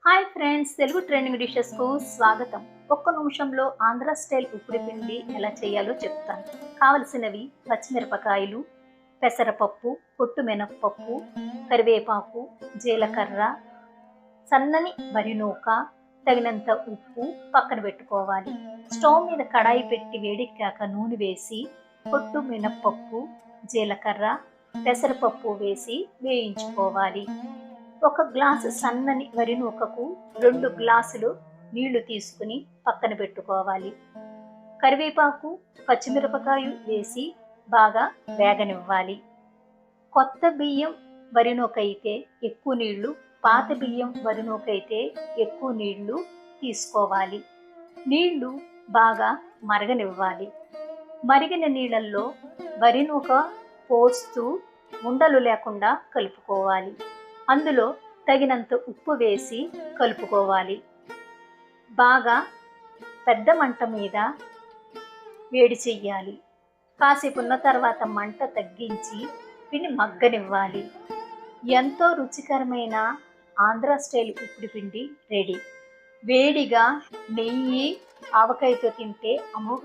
Hi friends, Telugu trending డిషెస్కు స్వాగతం. ఒక్క నిమిషంలో ఆంధ్ర స్టైల్ ఉప్పుడు పిండి ఎలా చేయాలో చెప్తాను. కావలసినవి పచ్చిమిరపకాయలు, పెసరపప్పు, పొట్టు మినప్పప్పు, కరివేపాకు, జీలకర్ర, సన్నని వరి నూక, తగినంత ఉప్పు పక్కన పెట్టుకోవాలి. స్టవ్ మీద కడాయి పెట్టి వేడెక్కాక నూనె వేసి పొట్టు మినప్పప్పు, జీలకర్ర, పెసరపప్పు వేసి వేయించుకోవాలి. ఒక గ్లాసు సన్నని వరి నూకకు 2 గ్లాసులు నీళ్లు తీసుకుని పక్కన పెట్టుకోవాలి. కరివేపాకు, పచ్చిమిరపకాయ వేసి బాగా వేగనివ్వాలి. కొత్త బియ్యం వరి నూక అయితే ఎక్కువ నీళ్లు, పాత బియ్యం వరి నూక అయితే ఎక్కువ నీళ్లు తీసుకోవాలి. నీళ్లు బాగా మరగనివ్వాలి. మరిగిన నీళ్ళల్లో వరి నూక పోస్తూ ఉండలు లేకుండా కలుపుకోవాలి. అందులో తగినంత ఉప్పు వేసి కలుపుకోవాలి. బాగా పెద్ద మంట మీద వేడి చెయ్యాలి. కాసేపు ఉన్న తర్వాత మంట తగ్గించి పిండి మగ్గనివ్వాలి. ఎంతో రుచికరమైన ఆంధ్ర స్టైల్ ఉప్పుడు పిండి రెడీ. వేడిగా నెయ్యి, ఆవకాయతో తింటే అమోఘ